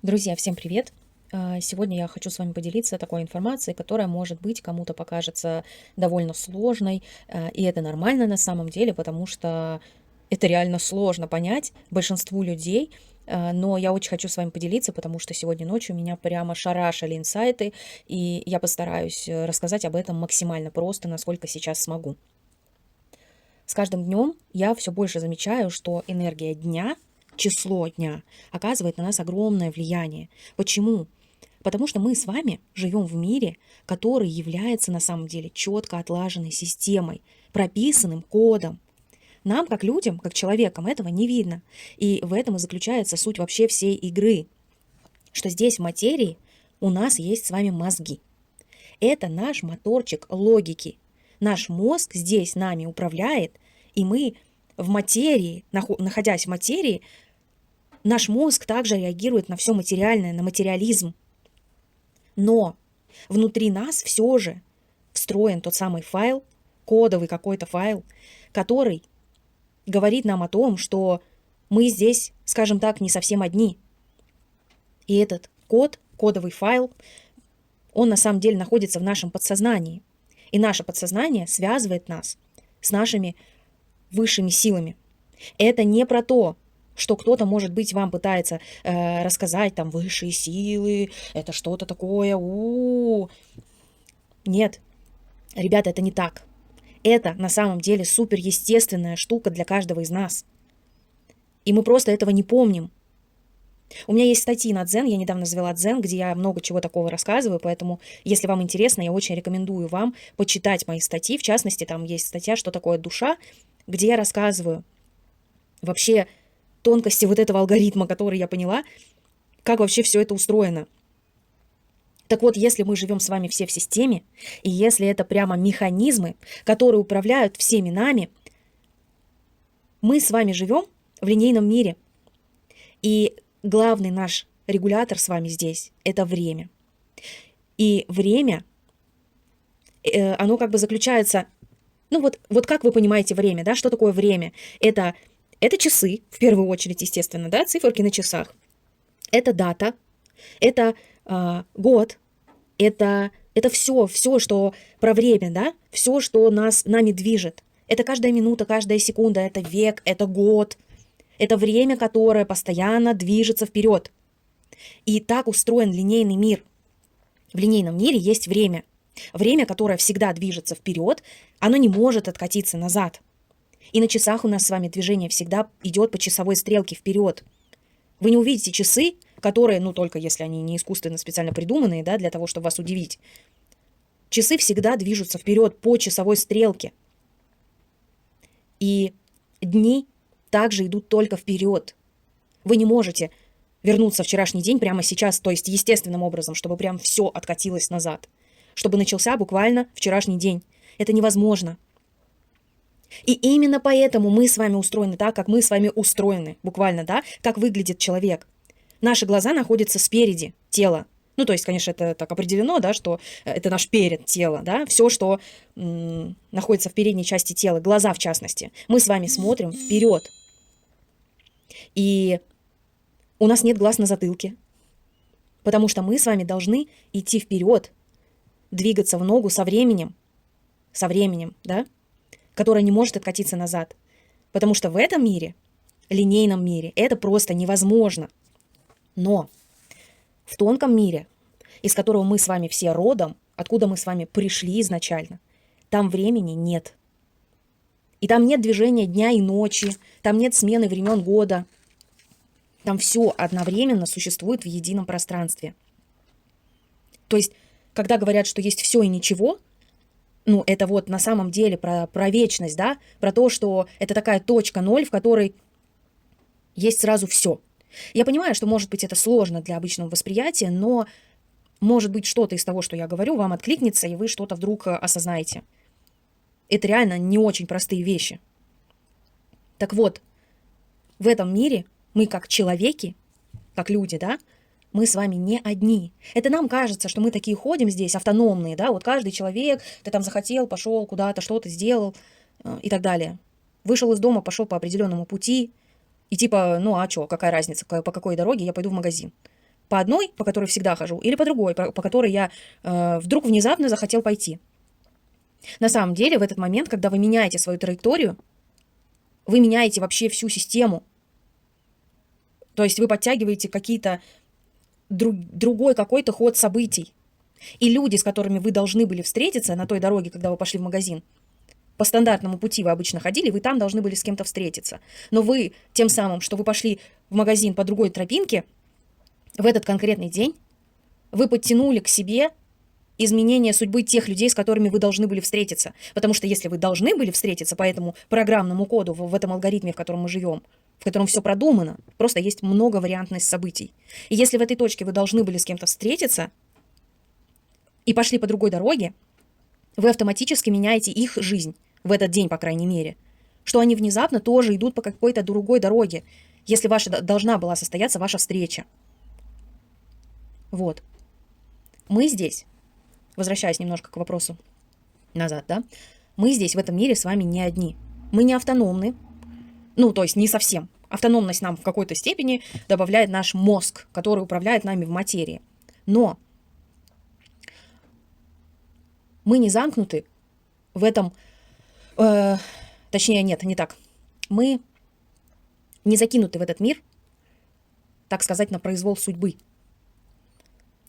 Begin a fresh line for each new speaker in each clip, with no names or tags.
Друзья, всем привет! Сегодня я хочу с вами поделиться такой информацией, которая, может быть, кому-то покажется довольно сложной, и это нормально на самом деле, потому что это реально сложно понять большинству людей, но я очень хочу с вами поделиться, потому что сегодня ночью меня прямо шарашили инсайты, и я постараюсь рассказать об этом максимально просто, насколько сейчас смогу. С каждым днем я все больше замечаю, что энергия дня, число дня оказывает на нас огромное влияние. Почему? Потому что мы с вами живем в мире, который является на самом деле четко отлаженной системой, прописанным кодом. Нам, как людям, как человекам, этого не видно. И в этом и заключается суть вообще всей игры, что здесь в материи у нас есть с вами мозги. Это наш моторчик логики. Наш мозг здесь нами управляет, и мы в материи, находясь в материи, наш мозг также реагирует на все материальное, на материализм. Но внутри нас все же встроен тот самый файл, кодовый какой-то файл, который говорит нам о том, что мы здесь, скажем так, не совсем одни. И этот код, кодовый файл, он на самом деле находится в нашем подсознании. И наше подсознание связывает нас с нашими высшими силами. Это не про то, что кто-то, может быть, вам пытается рассказать, там, высшие силы, это что-то такое, Нет, ребята, это не так. Это на самом деле суперестественная штука для каждого из нас. И мы просто этого не помним. У меня есть статьи на Дзен, я недавно завела Дзен, где я много чего такого рассказываю, поэтому, если вам интересно, я очень рекомендую вам почитать мои статьи. В частности, там есть статья «Что такое душа», где я рассказываю вообще тонкости вот этого алгоритма, который я поняла, как вообще все это устроено. Так вот, если мы живем с вами все в системе, и если это прямо механизмы, которые управляют всеми нами, мы с вами живем в линейном мире. И главный наш регулятор с вами здесь – это время. И время, оно как бы заключается, ну вот как вы понимаете время, да, что такое время? Это часы, в первую очередь, естественно, да, циферки на часах. Это дата, это год, это все, что про время, да, все, что нами движет. Это каждая минута, каждая секунда, это век, это год. Это время, которое постоянно движется вперед. И так устроен линейный мир. В линейном мире есть время. Время, которое всегда движется вперед, оно не может откатиться назад. И на часах у нас с вами движение всегда идет по часовой стрелке вперед. Вы не увидите часы, которые, ну только если они не искусственно специально придуманные, да, для того, чтобы вас удивить. Часы всегда движутся вперед по часовой стрелке. И дни также идут только вперед. Вы не можете вернуться в вчерашний день прямо сейчас, то есть естественным образом, чтобы прям все откатилось назад. Чтобы начался буквально вчерашний день. Это невозможно. И именно поэтому мы с вами устроены так, как мы с вами устроены. Буквально, да, как выглядит человек. Наши глаза находятся спереди тела. Ну, то есть, конечно, это так определено, да, что это наш перед тела, да, все, что находится в передней части тела, глаза в частности. Мы с вами смотрим вперед. И у нас нет глаз на затылке, потому что мы с вами должны идти вперед, двигаться в ногу со временем, да, которое не может откатиться назад. Потому что в этом мире, линейном мире, это просто невозможно. Но в тонком мире, из которого мы с вами все родом, откуда мы с вами пришли изначально, там времени нет. И там нет движения дня и ночи, там нет смены времен года. Там все одновременно существует в едином пространстве. То есть, когда говорят, что есть все и ничего, ну, это вот на самом деле про вечность, да, про то, что это такая точка ноль, в которой есть сразу все. Я понимаю, что, может быть, это сложно для обычного восприятия, но, может быть, что-то из того, что я говорю, вам откликнется, и вы что-то вдруг осознаете. Это реально не очень простые вещи. Так вот, в этом мире мы как человеки, как люди, да, мы с вами не одни. Это нам кажется, что мы такие ходим здесь, автономные, да, вот каждый человек, ты там захотел, пошел куда-то, что-то сделал и так далее. Вышел из дома, пошел по определенному пути, и типа, ну а что, какая разница, по какой дороге я пойду в магазин. По одной, по которой всегда хожу, или по другой, по которой я вдруг внезапно захотел пойти. На самом деле, в этот момент, когда вы меняете свою траекторию, вы меняете вообще всю систему. То есть вы подтягиваете какие-то другой какой-то ход событий. И люди, с которыми вы должны были встретиться на той дороге, когда вы пошли в магазин, по стандартному пути вы обычно ходили, вы там должны были с кем-то встретиться. Но вы тем самым, что вы пошли в магазин по другой тропинке, в этот конкретный день вы подтянули к себе изменение судьбы тех людей, с которыми вы должны были встретиться. Потому что если вы должны были встретиться по этому программному коду, в этом алгоритме, в котором мы живем, в котором все продумано, просто есть многовариантность событий. И если в этой точке вы должны были с кем-то встретиться и пошли по другой дороге, вы автоматически меняете их жизнь, в этот день, по крайней мере, что они внезапно тоже идут по какой-то другой дороге, если должна была состояться ваша встреча. Вот. Мы здесь, возвращаясь немножко к вопросу назад, да, мы здесь, в этом мире, с вами не одни. Мы не автономны, ну, то есть не совсем. Автономность нам в какой-то степени добавляет наш мозг, который управляет нами в материи. Но мы не замкнуты в этом, точнее, нет, не так. Мы не закинуты в этот мир, так сказать, на произвол судьбы.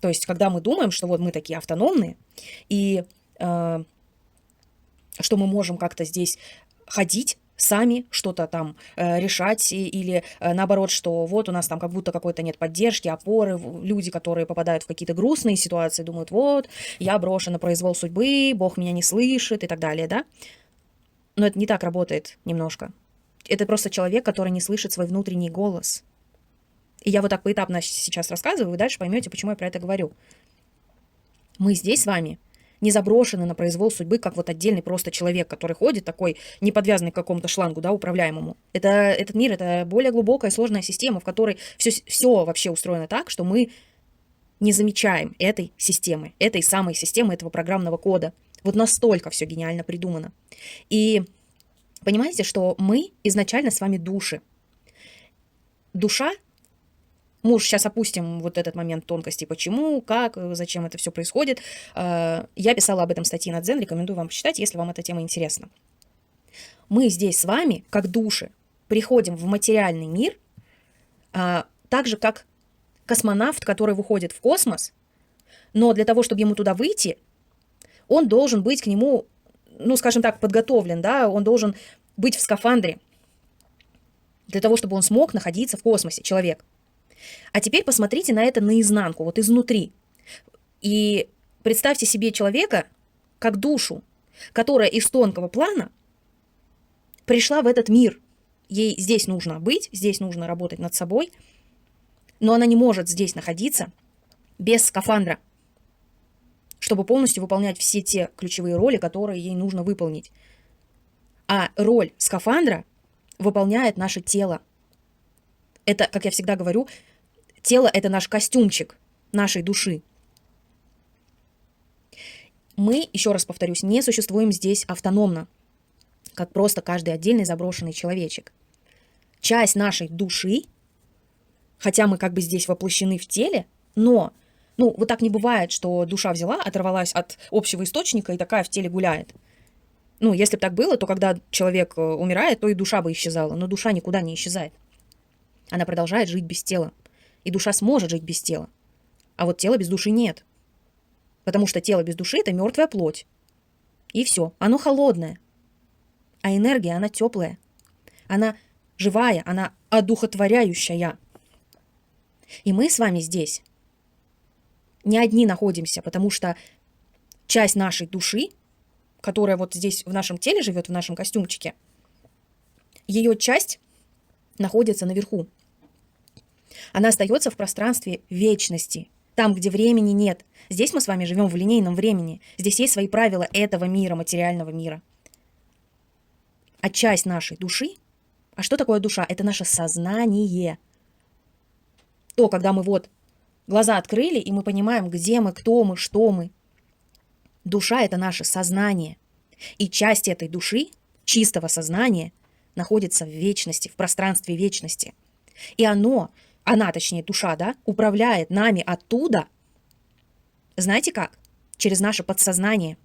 То есть, когда мы думаем, что вот мы такие автономные, и что мы можем как-то здесь ходить сами, что-то там решать, или наоборот, что вот у нас там как будто какой-то нет поддержки, опоры, люди, которые попадают в какие-то грустные ситуации, думают, вот, я брошен на произвол судьбы, Бог меня не слышит и так далее, да? Но это не так работает немножко. Это просто человек, который не слышит свой внутренний голос. И я вот так поэтапно сейчас рассказываю, вы дальше поймете, почему я про это говорю. Мы здесь с вами не заброшены на произвол судьбы, как вот отдельный просто человек, который ходит такой, не подвязанный к какому-то шлангу, да, управляемому. Этот мир — это более глубокая, сложная система, в которой все вообще устроено так, что мы не замечаем этой системы, этой самой системы, этого программного кода. Вот настолько все гениально придумано. И понимаете, что мы изначально с вами души. Душа, мы уж сейчас опустим вот этот момент тонкости, почему, как, зачем это все происходит. Я писала об этом статьи на Дзен, рекомендую вам почитать, если вам эта тема интересна. Мы здесь с вами, как души, приходим в материальный мир, так же, как космонавт, который выходит в космос, но для того, чтобы ему туда выйти, он должен быть к нему, ну, скажем так, подготовлен, да, он должен быть в скафандре, для того, чтобы он смог находиться в космосе, человек. А теперь посмотрите на это наизнанку, вот изнутри. И представьте себе человека как душу, которая из тонкого плана пришла в этот мир. Ей здесь нужно быть, здесь нужно работать над собой, но она не может здесь находиться без скафандра, чтобы полностью выполнять все те ключевые роли, которые ей нужно выполнить. А роль скафандра выполняет наше тело. Это, как я всегда говорю, тело — это наш костюмчик нашей души. Мы, еще раз повторюсь, не существуем здесь автономно, как просто каждый отдельный заброшенный человечек. Часть нашей души, хотя мы как бы здесь воплощены в теле, но, ну, вот так не бывает, что душа взяла, оторвалась от общего источника и такая в теле гуляет. Ну, если бы так было, то когда человек умирает, то и душа бы исчезала, но душа никуда не исчезает. Она продолжает жить без тела. И душа сможет жить без тела. А вот тела без души нет. Потому что тело без души — это мертвая плоть. И все. Оно холодное. А энергия, она теплая. Она живая, она одухотворяющая. И мы с вами здесь не одни находимся, потому что часть нашей души, которая вот здесь в нашем теле живет, в нашем костюмчике, ее часть находится наверху. Она остается в пространстве вечности, там, где времени нет. Здесь мы с вами живем в линейном времени. Здесь есть свои правила этого мира, материального мира. А часть нашей души, а что такое душа? Это наше сознание. То, когда мы вот глаза открыли, и мы понимаем, где мы, кто мы, что мы. Душа — это наше сознание. И часть этой души, чистого сознания, находится в вечности, в пространстве вечности. И оно она, точнее, душа, да, управляет нами оттуда, знаете как? Через наше подсознание.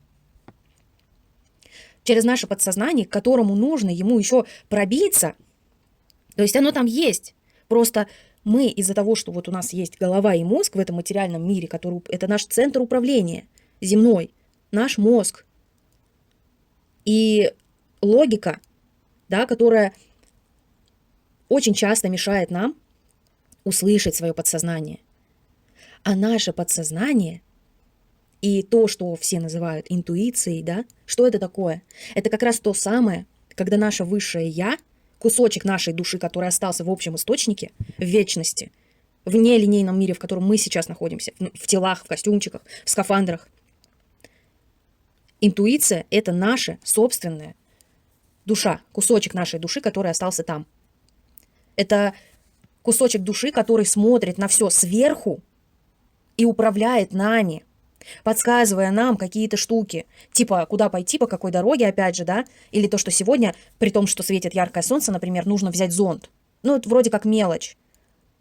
Через наше подсознание, к которому нужно ему еще пробиться. То есть оно там есть. Просто мы из-за того, что вот у нас есть голова и мозг в этом материальном мире, который это наш центр управления земной, наш мозг. И логика, да, которая очень часто мешает нам услышать свое подсознание. А наше подсознание и то, что все называют интуицией, да, что это такое? Это как раз то самое, когда наше высшее «я», кусочек нашей души, который остался в общем источнике, в вечности, в нелинейном мире, в котором мы сейчас находимся, в телах, в костюмчиках, в скафандрах. Интуиция — это наша собственная душа, кусочек нашей души, который остался там. Это кусочек души, который смотрит на все сверху и управляет нами, подсказывая нам какие-то штуки, типа куда пойти, по какой дороге, опять же, да, или то, что сегодня, при том, что светит яркое солнце, например, нужно взять зонт. Ну, это вроде как мелочь.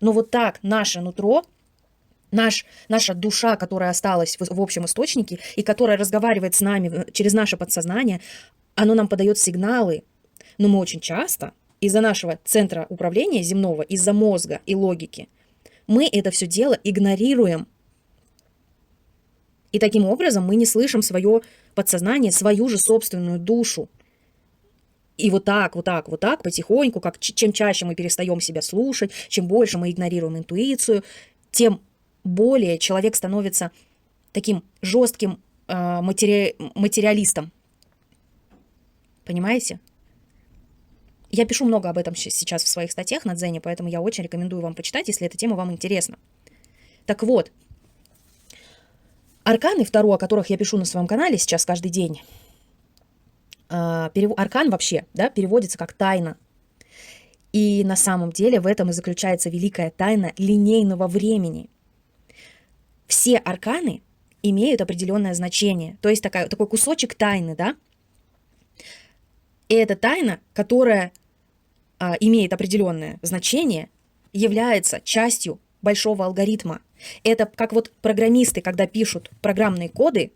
Но вот так наше нутро, наша душа, которая осталась в общем источнике и которая разговаривает с нами через наше подсознание, оно нам подает сигналы. Но мы очень часто из-за нашего центра управления земного, из-за мозга и логики, мы это все дело игнорируем. И таким образом мы не слышим свое подсознание, свою же собственную душу. И вот так потихоньку, чем чаще мы перестаем себя слушать, чем больше мы игнорируем интуицию, тем более человек становится таким жестким материалистом. Понимаете? Я пишу много об этом сейчас в своих статьях на Дзене, поэтому я очень рекомендую вам почитать, если эта тема вам интересна. Так вот, арканы Таро, о которых я пишу на своем канале сейчас каждый день, аркан вообще, да, переводится как тайна. И на самом деле в этом и заключается великая тайна линейного времени. Все арканы имеют определенное значение, то есть такой кусочек тайны, да. И эта тайна, которая имеет определенное значение, является частью большого алгоритма. Это как вот программисты, когда пишут программные коды,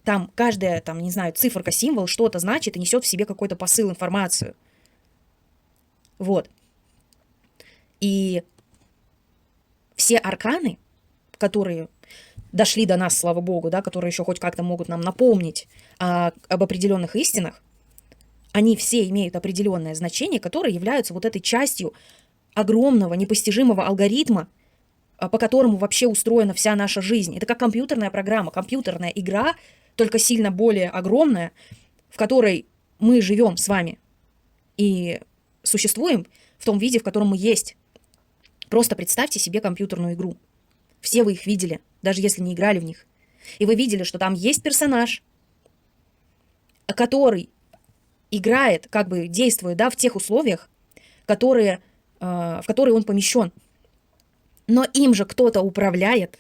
там каждая, там, не знаю, циферка, символ что-то значит и несет в себе какой-то посыл, информацию. Вот. И все арканы, которые дошли до нас, слава богу, да, которые еще хоть как-то могут нам напомнить об определенных истинах, они все имеют определенное значение, которые являются вот этой частью огромного, непостижимого алгоритма, по которому вообще устроена вся наша жизнь. Это как компьютерная программа, компьютерная игра, только сильно более огромная, в которой мы живем с вами и существуем в том виде, в котором мы есть. Просто представьте себе компьютерную игру. Все вы их видели, даже если не играли в них. И вы видели, что там есть персонаж, который играет, как бы действует, да, в тех условиях, в которые он помещен. Но им же кто-то управляет.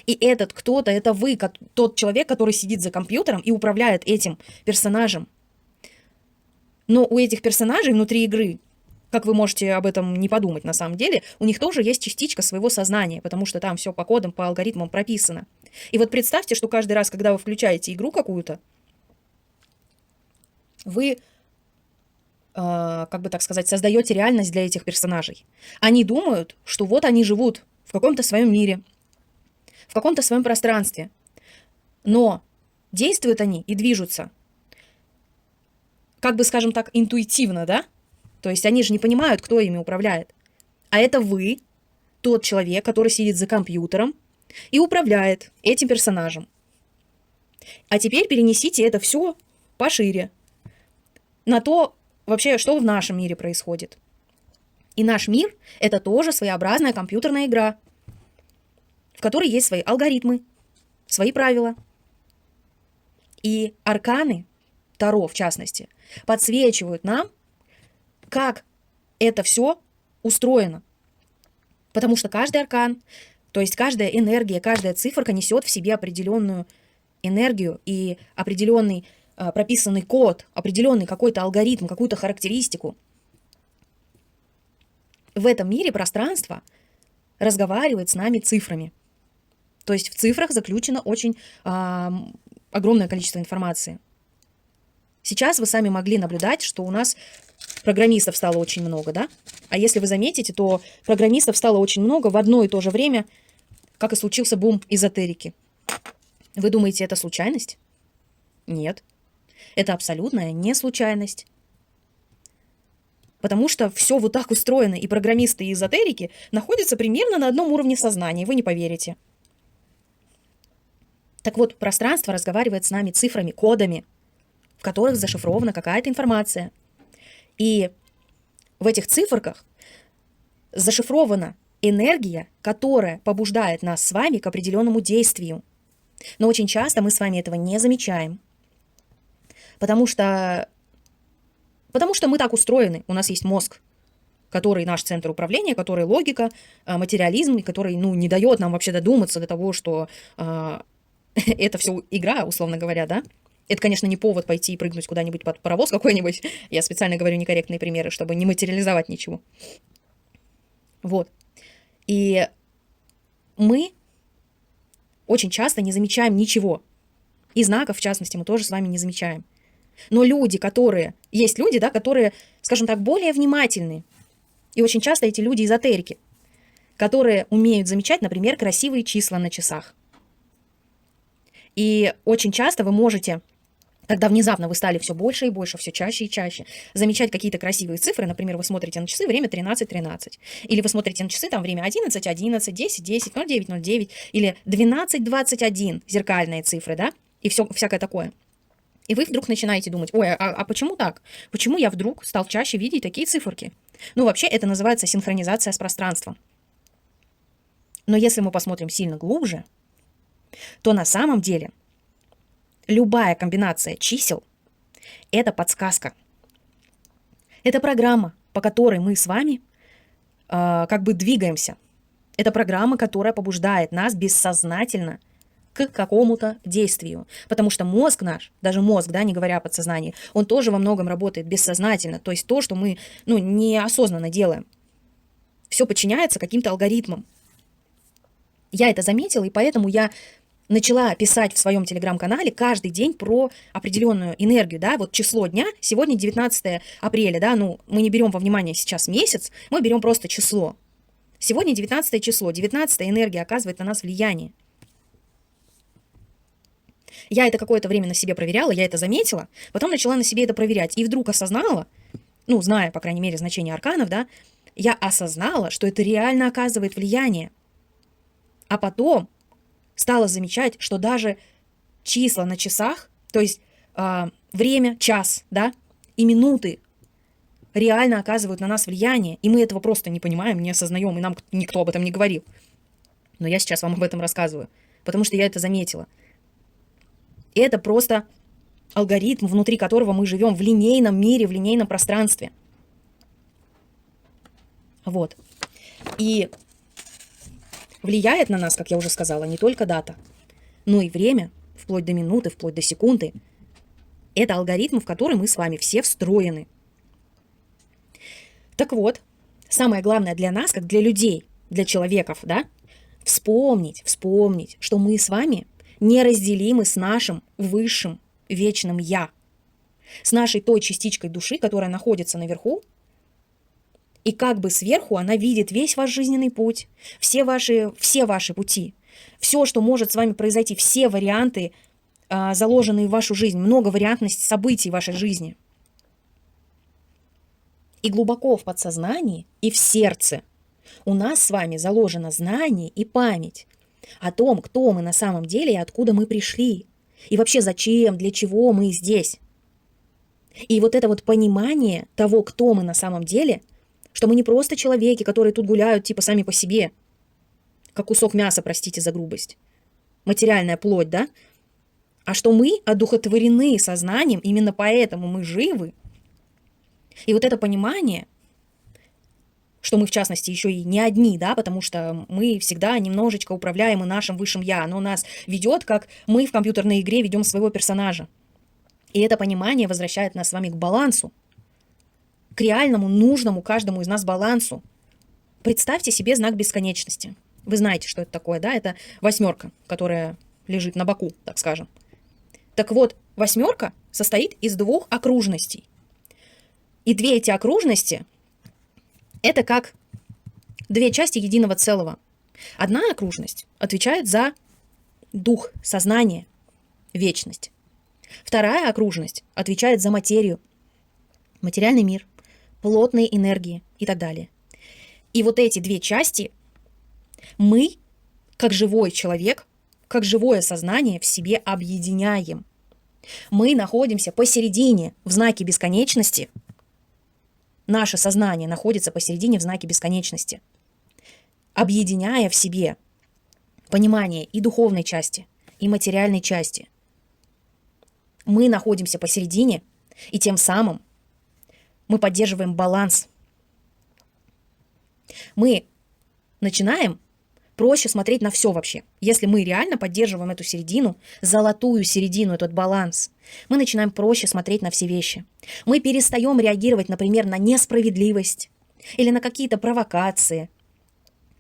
И этот кто-то, это вы, тот человек, который сидит за компьютером и управляет этим персонажем. Но у этих персонажей внутри игры, как вы можете об этом не подумать на самом деле, у них тоже есть частичка своего сознания, потому что там все по кодам, по алгоритмам прописано. И вот представьте, что каждый раз, когда вы включаете игру какую-то, вы, как бы так сказать, создаете реальность для этих персонажей. Они думают, что вот они живут в каком-то своем мире, в каком-то своем пространстве. Но действуют они и движутся, как бы, скажем так, интуитивно, да? То есть они же не понимают, кто ими управляет. А это вы, тот человек, который сидит за компьютером и управляет этим персонажем. А теперь перенесите это все пошире на то, вообще, что в нашем мире происходит. И наш мир — это тоже своеобразная компьютерная игра, в которой есть свои алгоритмы, свои правила. И арканы, Таро в частности, подсвечивают нам, как это все устроено. Потому что каждый аркан, то есть каждая энергия, каждая циферка несет в себе определенную энергию и определенный прописанный код, определенный какой-то алгоритм, какую-то характеристику. В этом мире пространство разговаривает с нами цифрами. То есть в цифрах заключено очень огромное количество информации. Сейчас вы сами могли наблюдать, что у нас программистов стало очень много, да? А если вы заметите, то программистов стало очень много в одно и то же время, как и случился бум эзотерики. Вы думаете, это случайность? Нет. Это абсолютная не случайность. Потому что все вот так устроено, и программисты, и эзотерики находятся примерно на одном уровне сознания, вы не поверите. Так вот, пространство разговаривает с нами цифрами, кодами, в которых зашифрована какая-то информация. И в этих циферках зашифрована энергия, которая побуждает нас с вами к определенному действию. Но очень часто мы с вами этого не замечаем. Потому что мы так устроены. У нас есть мозг, который наш центр управления, который логика, материализм, и который не дает нам вообще додуматься до того, что это все игра, условно говоря, да? Это, конечно, не повод пойти и прыгнуть куда-нибудь под паровоз какой-нибудь. Я специально говорю некорректные примеры, чтобы не материализовать ничего. Вот. И мы очень часто не замечаем ничего. И знаков, в частности, мы тоже с вами не замечаем. Но есть люди, да, которые, скажем так, более внимательны. И очень часто эти люди эзотерики, которые умеют замечать, например, красивые числа на часах. И очень часто вы можете, когда внезапно вы стали все больше и больше, все чаще и чаще, замечать какие-то красивые цифры. Например, вы смотрите на часы, время 13:13. Или вы смотрите на часы, там время 11:11, 10:10, 09:09. Или 12:21, зеркальные цифры, да? И всякое такое. И вы вдруг начинаете думать, ой, а почему так? Почему я вдруг стал чаще видеть такие циферки? Вообще это называется синхронизация с пространством. Но если мы посмотрим сильно глубже, то на самом деле любая комбинация чисел – это подсказка. Это программа, по которой мы с вами двигаемся. Это программа, которая побуждает нас бессознательно к какому-то действию. Потому что мозг наш, даже мозг, да, не говоря о подсознании, он тоже во многом работает бессознательно. То есть то, что мы неосознанно делаем. Все подчиняется каким-то алгоритмам. Я это заметила, и поэтому я начала писать в своем телеграм-канале каждый день про определенную энергию, да, вот число дня, сегодня 19 апреля, да, мы не берем во внимание сейчас месяц, мы берем просто число. Сегодня 19 число, 19 энергия оказывает на нас влияние. Я это какое-то время на себе проверяла, я это заметила, потом начала на себе это проверять, и вдруг осознала, зная, по крайней мере, значение арканов, да, я осознала, что это реально оказывает влияние. А потом стала замечать, что даже числа на часах, то есть время, час, да, и минуты реально оказывают на нас влияние, и мы этого просто не понимаем, не осознаем, и нам никто об этом не говорил. Но я сейчас вам об этом рассказываю, потому что я это заметила. И это просто алгоритм, внутри которого мы живем в линейном мире, в линейном пространстве. Вот. И влияет на нас, как я уже сказала, не только дата, но и время, вплоть до минуты, вплоть до секунды. Это алгоритм, в который мы с вами все встроены. Так вот, самое главное для нас, как для людей, для человеков, да, вспомнить, что мы с вами неразделимы с нашим высшим вечным «Я», с нашей той частичкой души, которая находится наверху, и сверху она видит весь ваш жизненный путь, все ваши пути, все, что может с вами произойти, все варианты, заложенные в вашу жизнь, многовариантность событий в вашей жизни. И глубоко в подсознании и в сердце у нас с вами заложено знание и память о том, кто мы на самом деле и откуда мы пришли. И вообще зачем, для чего мы здесь. И вот это вот понимание того, кто мы на самом деле, что мы не просто человеки, которые тут гуляют типа сами по себе, как кусок мяса, простите за грубость, материальная плоть, да? А что мы одухотворены сознанием, именно поэтому мы живы. И вот это понимание, что мы, в частности, еще и не одни, да, потому что мы всегда немножечко управляемы нашим высшим «я», оно нас ведет, как мы в компьютерной игре ведем своего персонажа. И это понимание возвращает нас с вами к балансу, к реальному, нужному каждому из нас балансу. Представьте себе знак бесконечности. Вы знаете, что это такое, да? Это восьмерка, которая лежит на боку, так скажем. Так вот, восьмерка состоит из двух окружностей. И две эти окружности – это как две части единого целого. Одна окружность отвечает за дух, сознание, вечность. Вторая окружность отвечает за материю, материальный мир, плотные энергии и так далее. И вот эти две части мы, как живой человек, как живое сознание в себе объединяем. Мы находимся посередине в знаке бесконечности. Наше сознание находится посередине в знаке бесконечности, объединяя в себе понимание и духовной части, и материальной части. Мы находимся посередине, и тем самым мы поддерживаем баланс. Мы начинаем проще смотреть на все вообще. Если мы реально поддерживаем эту середину, золотую середину, этот баланс, мы начинаем проще смотреть на все вещи. Мы перестаем реагировать, например, на несправедливость или на какие-то провокации.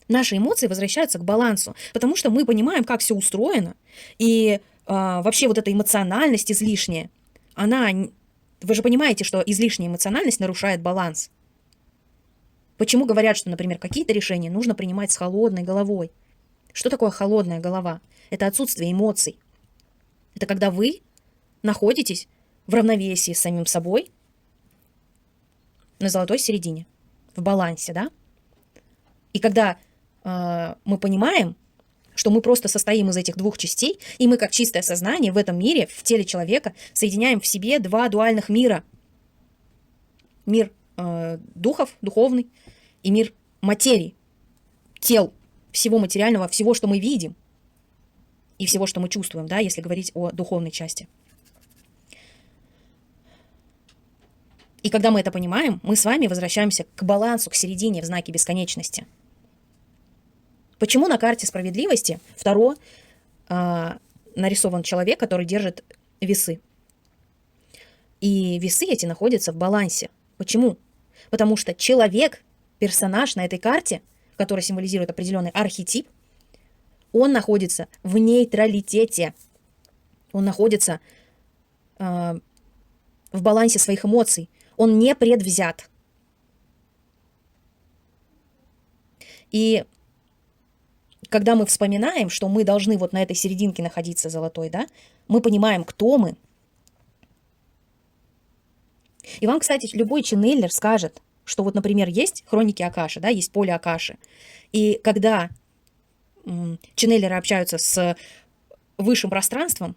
Наши эмоции возвращаются к балансу, потому что мы понимаем, как все устроено. И вообще вот эта эмоциональность излишняя, вы же понимаете, что излишняя эмоциональность нарушает баланс. Почему говорят, что, например, какие-то решения нужно принимать с холодной головой? Что такое холодная голова? Это отсутствие эмоций. Это когда вы находитесь в равновесии с самим собой, на золотой середине, в балансе, да? И когда мы понимаем, что мы просто состоим из этих двух частей, и мы как чистое сознание в этом мире, в теле человека, соединяем в себе два дуальных мира. Мир духов, духовный, и мир материи, тел, всего материального, всего, что мы видим, и всего, что мы чувствуем, да, если говорить о духовной части. И когда мы это понимаем, мы с вами возвращаемся к балансу, к середине в знаке бесконечности. Почему на карте справедливости второ нарисован человек, который держит весы? И весы эти находятся в балансе. Почему? Потому что человек, персонаж на этой карте, который символизирует определенный архетип, он находится в нейтралитете. Он находится в балансе своих эмоций. Он не предвзят. И когда мы вспоминаем, что мы должны вот на этой серединке находиться золотой, да, мы понимаем, кто мы. И вам, кстати, любой ченнелер скажет, что вот, например, есть хроники Акаши, да, есть поле Акаши. И когда ченнелеры общаются с высшим пространством,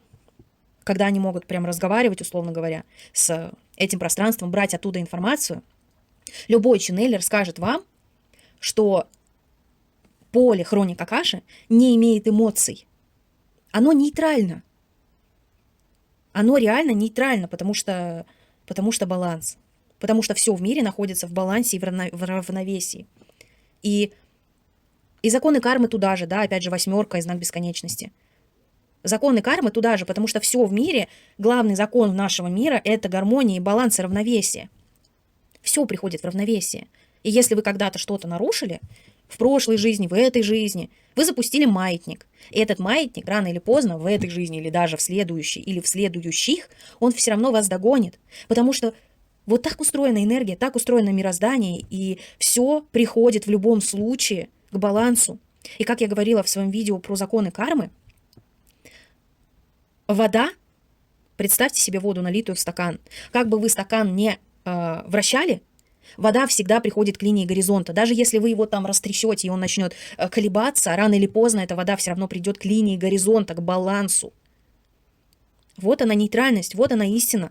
когда они могут прям разговаривать, условно говоря, с этим пространством, брать оттуда информацию, любой ченнелер скажет вам, что поле хроник Акаши не имеет эмоций. Оно нейтрально. Оно реально нейтрально, потому что баланс. Потому что все в мире находится в балансе и в равновесии. И законы кармы туда же, да, опять же, восьмерка и знак бесконечности. Законы кармы туда же, потому что все в мире, главный закон нашего мира – это гармония, баланс и равновесие. Все приходит в равновесие. И если вы когда-то что-то нарушили, в прошлой жизни, в этой жизни, вы запустили маятник. И этот маятник рано или поздно в этой жизни, или даже в следующей, или в следующих, он все равно вас догонит. Потому что вот так устроена энергия, так устроено мироздание, и все приходит в любом случае к балансу. И как я говорила в своем видео про законы кармы, вода, представьте себе воду, налитую в стакан. Как бы вы стакан не вращали, вода всегда приходит к линии горизонта. Даже если вы его там растрясете, и он начнет колебаться, рано или поздно эта вода все равно придет к линии горизонта, к балансу. Вот она нейтральность, вот она истина.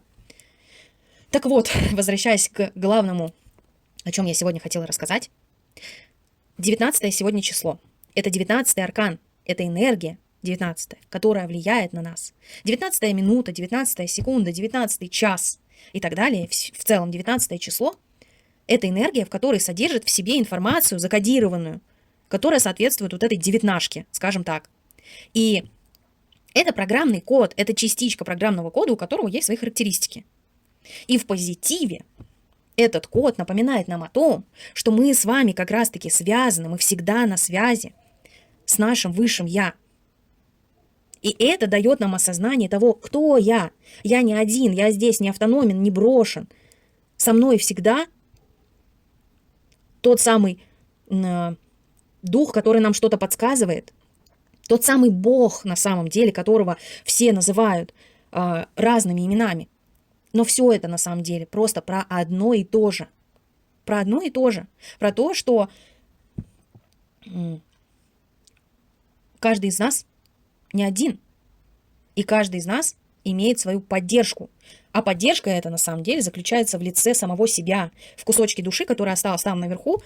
Так вот, возвращаясь к главному, о чем я сегодня хотела рассказать. 19 сегодня число. Это 19-й аркан. Это энергия 19, которая влияет на нас. 19 минута, 19 секунда, 19 час и так далее. В целом 19 число – это энергия, в которой содержит в себе информацию закодированную, которая соответствует вот этой девятнашке, скажем так. И это программный код, это частичка программного кода, у которого есть свои характеристики. И в позитиве Этот код напоминает нам о том, что мы с вами как раз-таки связаны, мы всегда на связи с нашим высшим «Я». И это дает нам осознание того, кто я. Я не один, я здесь не автономен, не брошен. Со мной всегда тот самый дух, который нам что-то подсказывает, тот самый Бог, на самом деле, которого все называют разными именами. Но все это на самом деле просто про одно и то же. Про одно и то же. Про то, что каждый из нас не один. И каждый из нас имеет свою поддержку. А поддержка эта на самом деле заключается в лице самого себя, в кусочке души, который остался там наверху,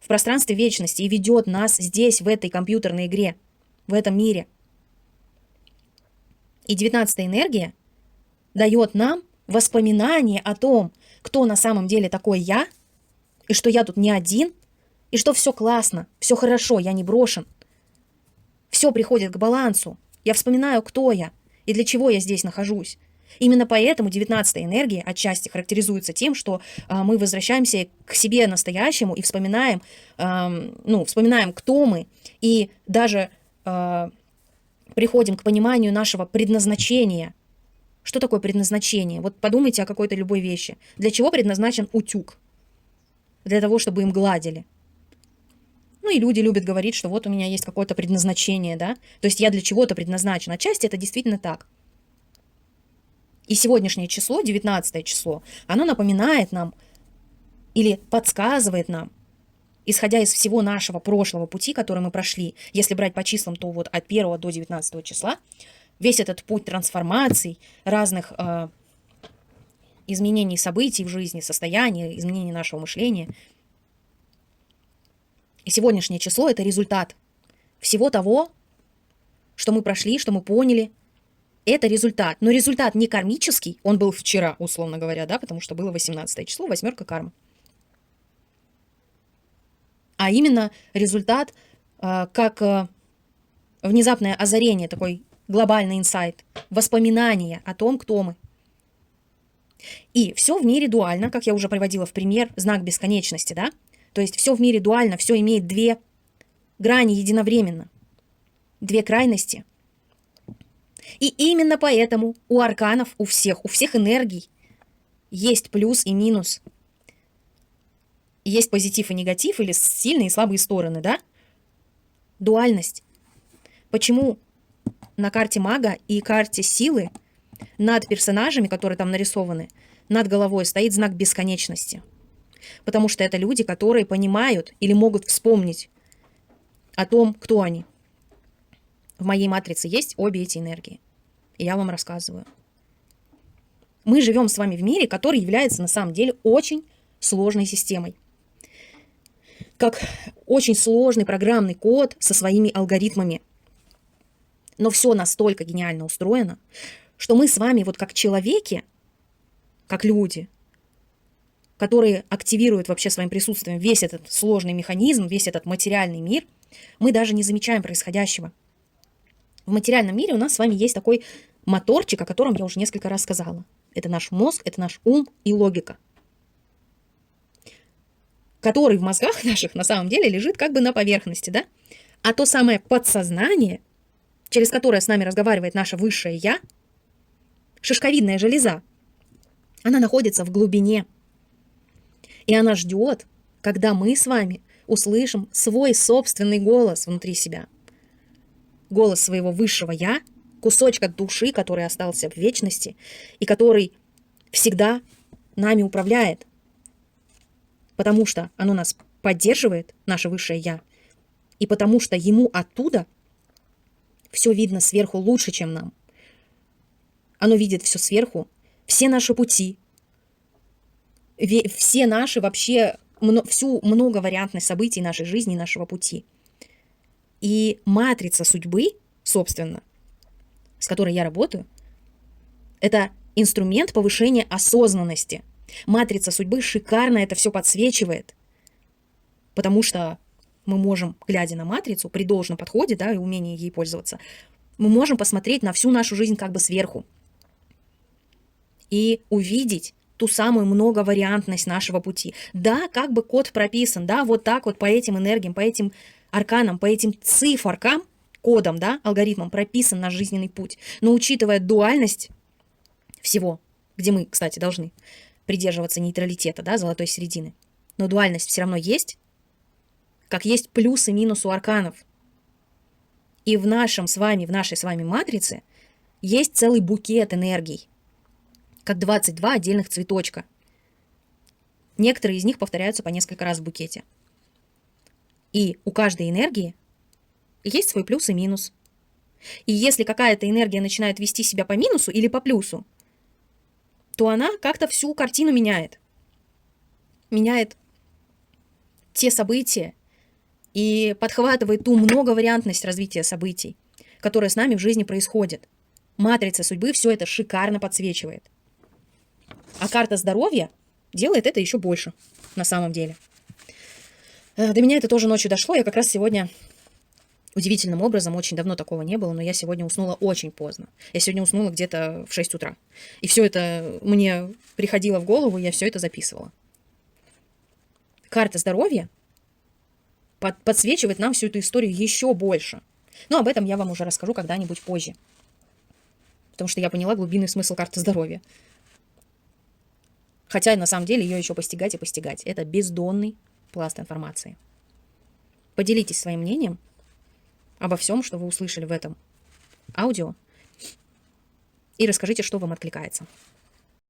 в пространстве вечности и ведет нас здесь, в этой компьютерной игре, в этом мире. И 19-я энергия дает нам воспоминание о том, кто на самом деле такой я, и что я тут не один, и что все классно, все хорошо, я не брошен. Все приходит к балансу. Я вспоминаю, кто я и для чего я здесь нахожусь. Именно поэтому 19-я энергия отчасти характеризуется тем, что мы возвращаемся к себе настоящему и вспоминаем, вспоминаем, кто мы, и даже приходим к пониманию нашего предназначения. Что такое предназначение? Вот подумайте о какой-то любой вещи. Для чего предназначен утюг? Для того, чтобы им гладили. Ну и люди любят говорить, что вот у меня есть какое-то предназначение, да? То есть я для чего-то предназначен. Отчасти это действительно так. И сегодняшнее число, 19 число, оно напоминает нам или подсказывает нам, исходя из всего нашего прошлого пути, который мы прошли, если брать по числам, то вот от 1 до 19 числа, весь этот путь трансформаций, разных изменений событий в жизни, состояния, изменений нашего мышления. И сегодняшнее число – это результат всего того, что мы прошли, что мы поняли. Это результат. Но результат не кармический, он был вчера, условно говоря, да, потому что было 18 число, 8 кармы. А именно результат как внезапное озарение, такой глобальный инсайт, воспоминание о том, кто мы. И все в мире дуально, как я уже приводила в пример, знак бесконечности, да? То есть все в мире дуально, все имеет две грани единовременно, две крайности. И именно поэтому у арканов, у всех энергий есть плюс и минус. Есть позитив и негатив, или сильные и слабые стороны, да? Дуальность. Почему на карте мага и карте силы над персонажами, которые там нарисованы, над головой стоит знак бесконечности? Потому что это люди, которые понимают или могут вспомнить о том, кто они. В моей матрице есть обе эти энергии. И я вам рассказываю. Мы живем с вами в мире, который является на самом деле очень сложной системой. Как очень сложный программный код со своими алгоритмами. Но все настолько гениально устроено, что мы с вами вот как человеки, как люди, которые активируют вообще своим присутствием весь этот сложный механизм, весь этот материальный мир, мы даже не замечаем происходящего. В материальном мире у нас с вами есть такой моторчик, о котором я уже несколько раз сказала. Это наш мозг, это наш ум и логика, который в мозгах наших на самом деле лежит как бы на поверхности, да? А то самое подсознание, через которое с нами разговаривает наше высшее «Я», шишковидная железа, она находится в глубине. И она ждет, когда мы с вами услышим свой собственный голос внутри себя. Голос своего высшего «Я», кусочка души, который остался в вечности и который всегда нами управляет, потому что оно нас поддерживает, наше высшее «Я», и потому что ему оттуда все видно сверху лучше, чем нам. Оно видит все сверху, все наши пути, все наши вообще, всю многовариантность событий нашей жизни, нашего пути. И матрица судьбы, собственно, с которой я работаю, это инструмент повышения осознанности. Матрица судьбы шикарно это все подсвечивает, потому что мы можем, глядя на матрицу, при должном подходе, да, и умении ей пользоваться, мы можем посмотреть на всю нашу жизнь как бы сверху и увидеть ту самую многовариантность нашего пути. Да, как бы код прописан, да, вот так вот по этим энергиям, по этим арканам, по этим циферкам, кодом, да, алгоритмом прописан наш жизненный путь. Но учитывая дуальность всего, где мы, кстати, должны придерживаться нейтралитета, да, золотой середины, но дуальность все равно есть, как есть плюс и минус у арканов. И в нашей с вами матрице есть целый букет энергий, как 22 отдельных цветочка. Некоторые из них повторяются по несколько раз в букете. И у каждой энергии есть свой плюс и минус. И если какая-то энергия начинает вести себя по минусу или по плюсу, то она как-то всю картину меняет. Меняет те события и подхватывает ту многовариантность развития событий, которая с нами в жизни происходит. Матрица судьбы все это шикарно подсвечивает. А карта здоровья делает это еще больше, на самом деле. До меня это тоже ночью дошло. Я как раз сегодня удивительным образом, очень давно такого не было, но я сегодня уснула очень поздно. Я сегодня уснула где-то в 6 утра. И все это мне приходило в голову, я все это записывала. Карта здоровья подсвечивает нам всю эту историю еще больше. Но об этом я вам уже расскажу когда-нибудь позже. Потому что я поняла глубинный смысл карты здоровья. Хотя на самом деле ее еще постигать и постигать. Это бездонный пласт информации. Поделитесь своим мнением обо всем, что вы услышали в этом аудио. И расскажите, что вам откликается.